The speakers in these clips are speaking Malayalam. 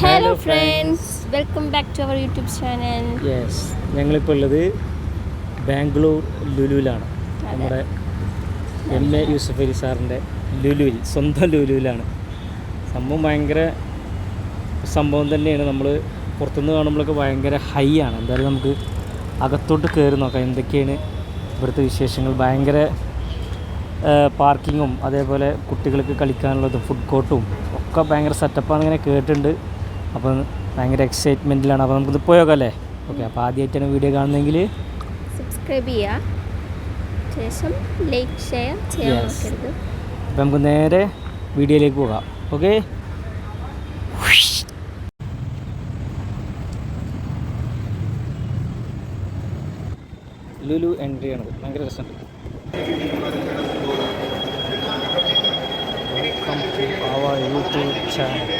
Hello friends, welcome back to our YouTube channel. Yes, ഞങ്ങളിപ്പോൾ ഉള്ളത് ബാംഗ്ലൂർ ലുലുവിലാണ്. നമ്മുടെ MA യൂസഫ് അലി സാറിൻ്റെ ലുലുവിൽ, സ്വന്തം ലുലുവിലാണ്. സംഭവം ഭയങ്കര സംഭവം തന്നെയാണ്. നമ്മൾ പുറത്തുനിന്ന് കാണുമ്പോഴൊക്കെ ഭയങ്കര ഹൈ ആണ്. എന്തായാലും നമുക്ക് അകത്തോട്ട് കയറി നോക്കാം എന്തൊക്കെയാണ് ഇവിടുത്തെ വിശേഷങ്ങൾ. ഭയങ്കര പാർക്കിങ്ങും അതേപോലെ കുട്ടികൾക്ക് കളിക്കാനുള്ളതും ഫുഡ് കോർട്ടും ഒക്കെ ഭയങ്കര സെറ്റപ്പാണ് ഇങ്ങനെ കേട്ടിട്ടുണ്ട്. അപ്പം ഭയങ്കര എക്സൈറ്റ്മെൻറ്റിലാണ്. അപ്പോൾ നമുക്കിത് പോയോക്കാം അല്ലേ? ഓക്കെ, അപ്പോൾ ആദ്യമായിട്ടാണ് വീഡിയോ കാണുന്നതെങ്കിൽ സബ്സ്ക്രൈബ് ചെയ്യുക, ശേഷം ലൈക്ക് ഷെയർ ചെയ്യാൻ മറക്കരുത്. അപ്പോൾ നമുക്ക് നേരെ വീഡിയോയിലേക്ക് പോകാം. ഓക്കെ, ലുലു എൻട്രി ആണ്. ഭയങ്കര രസമുണ്ട്. Welcome to our YouTube channel.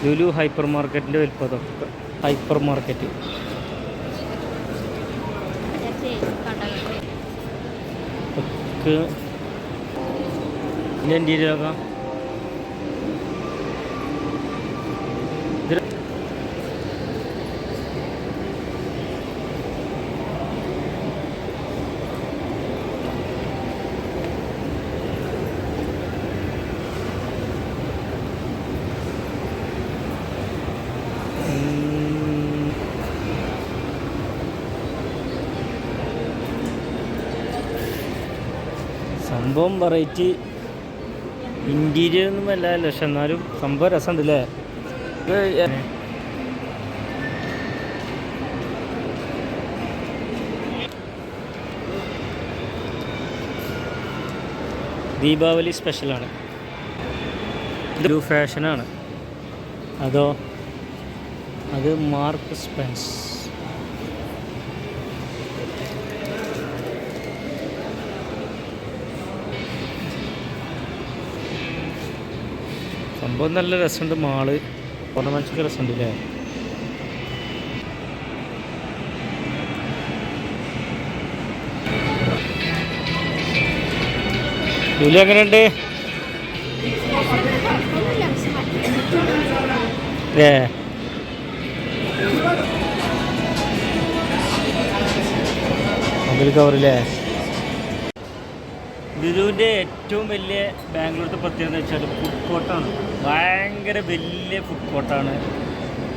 Lulu hyper മാർക്കറ്റിൻ്റെ വലിപ്പം. ഹൈപ്പർ മാർക്കറ്റ് ഒക്കെ ഇതിൻ്റെ ഇന്ത്യയിലാക്കാം. സംഭവം വെറൈറ്റി ഇൻറ്റീരിയർ ഒന്നും വല്ല പക്ഷെ എന്നാലും സംഭവം രസമുണ്ടല്ലേ. ദീപാവലി സ്പെഷ്യലാണ്. ഇതൊരു ഫാഷനാണ്. അതോ അത് മാർക്ക് സ്പെൻസ്. സംഭവം നല്ല രസമുണ്ട്. മാള് ഓർണമെൻറ്റ്സൊക്കെ രസമുണ്ട് അല്ലേ? ലുലു എങ്ങനെയുണ്ട്? മൊബൈൽ കവറില്ലേ? ലുലുവിൻ്റെ ഏറ്റവും വലിയ ബാംഗ്ലൂരിലത്തെ പ്രത്യേകത എന്ന് വെച്ചാൽ ഫുഡ് കോർട്ടാണ്. ഭയങ്കര വലിയ ഫുഡ് കോർട്ടാണ്.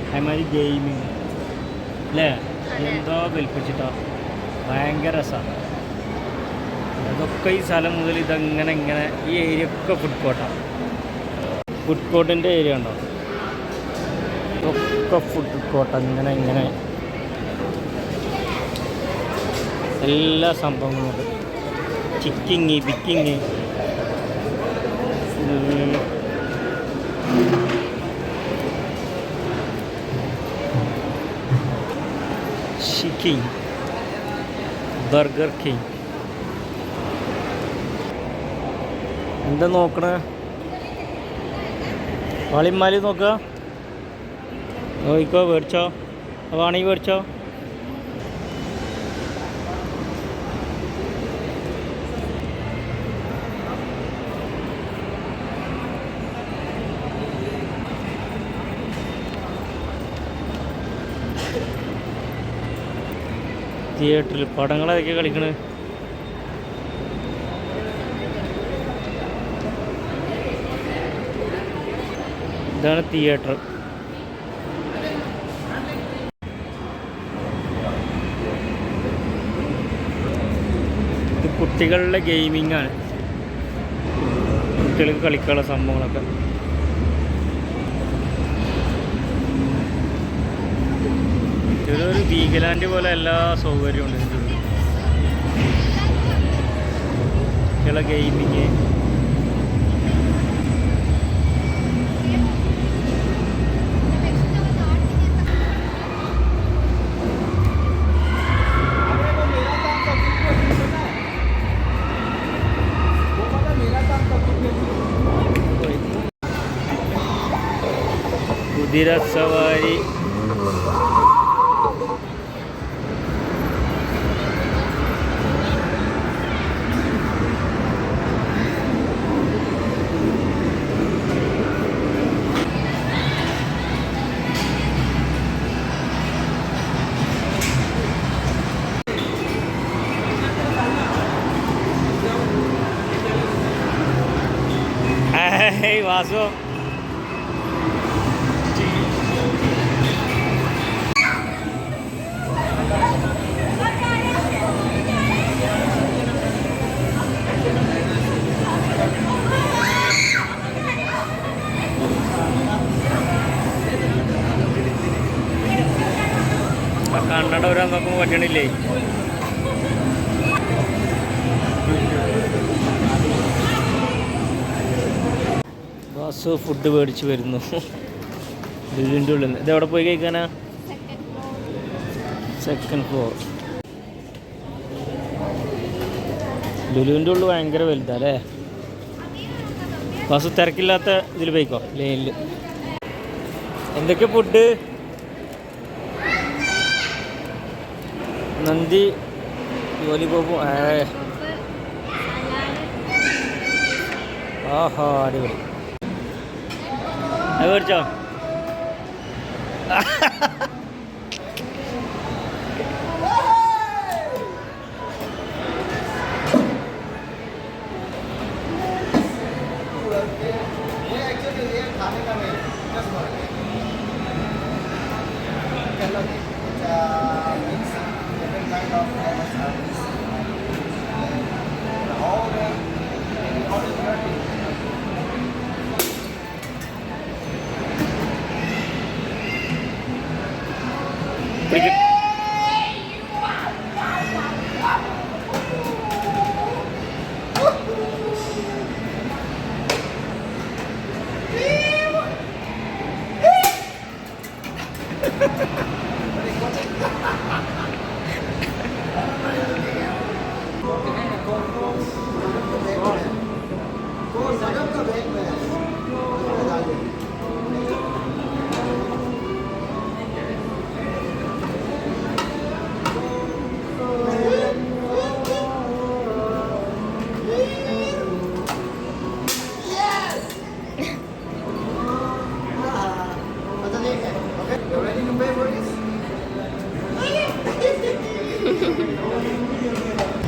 അതേമാതിരി ഗെയിമിങ് അല്ലേ, എന്തോ വലിപ്പിച്ചിട്ടോ ഭയങ്കര രസമാണ്. അതൊക്കെ ഈ സ്ഥലം മുതൽ ഇതങ്ങനെ ഇങ്ങനെ ഈ ഏരിയ ഒക്കെ ഫുഡ് കോർട്ടാണ്. ഫുഡ് കോർട്ടിൻ്റെ ഏരിയ ഉണ്ടോ? ഒക്കെ ഫുഡ് കോർട്ട് അങ്ങനെ ഇങ്ങനെ എല്ലാ സംഭവങ്ങളുണ്ട്. ചിക്കിങ് ബിക്കിങ് ഷിക്കിങ് ബർഗർ കിങ്. എന്താ നോക്കണേ? വാളിമാലി നോക്കുക. നോക്കിക്കോ, മേടിച്ചോ, വേണമെങ്കിൽ മേടിച്ചോ. തിയേറ്ററിൽ പടങ്ങളൊക്കെ കളിക്കണേ. ഇതാണ് തിയേറ്റർ. ഇത് കുട്ടികളുടെ ഗെയിമിംഗ് ആണ്. കുട്ടികൾക്ക് കളിക്കാനുള്ള സംഭവങ്ങളൊക്കെ. ഇതൊരു വീഗലാൻഡ് പോലെ എല്ലാ സൗകര്യവും ഉണ്ട് ഇതിൻ്റെ ഉള്ളിൽ. കുട്ടികളെ ഗെയിമിങ്, കുതിര സവാരി, ഏയ് വാസു കണ്ണട ഒരു അങ്ങോട്ടും പറ്റണില്ലേ. വാസു ഫുഡ് മേടിച്ച് വരുന്നു ലുലുവിൻ്റെ ഉള്ളിൽ. ഇതെവിടെ പോയി കഴിക്കാനാ? Second floor. ലുലുവിൻ്റെ ഉള്ളിൽ ഭയങ്കര വലുതാ അല്ലേ? വാസു തിരക്കില്ലാത്ത ഇതിൽ പോയിക്കോ ലൈനിൽ. എന്തൊക്കെ ഫുഡ്? നന്ദി ലോലിപോപ്പും. ആഹാ അടിപൊളി. അത് മേടിച്ചോ?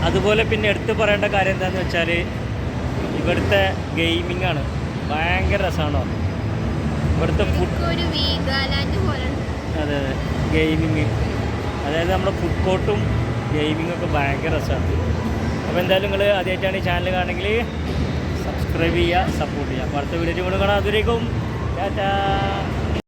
അതുപോലെ പിന്നെ എടുത്ത് പറയേണ്ട കാര്യം എന്താണെന്ന് വെച്ചാൽ ഇവിടുത്തെ ഗെയിമിംഗ് ആണ്. ഭയങ്കര രസമാണോ ഇവിടുത്തെ ഫുഡ്. അതെ അതെ ഗെയിമിങ്, അതായത് നമ്മുടെ ഫുഡ് കോർട്ടും ഗെയിമിങ്ങൊക്കെ ഭയങ്കര രസമാണ്. അപ്പോൾ എന്തായാലും നിങ്ങൾ ആദ്യമായിട്ടാണ് ഈ ചാനൽ കാണുമെങ്കിൽ സബ്സ്ക്രൈബ് ചെയ്യുക, സപ്പോർട്ട് ചെയ്യുക. അപ്പോൾ അടുത്ത വീഡിയോ കാണാം. അതുവരേക്കും ടാറ്റാ.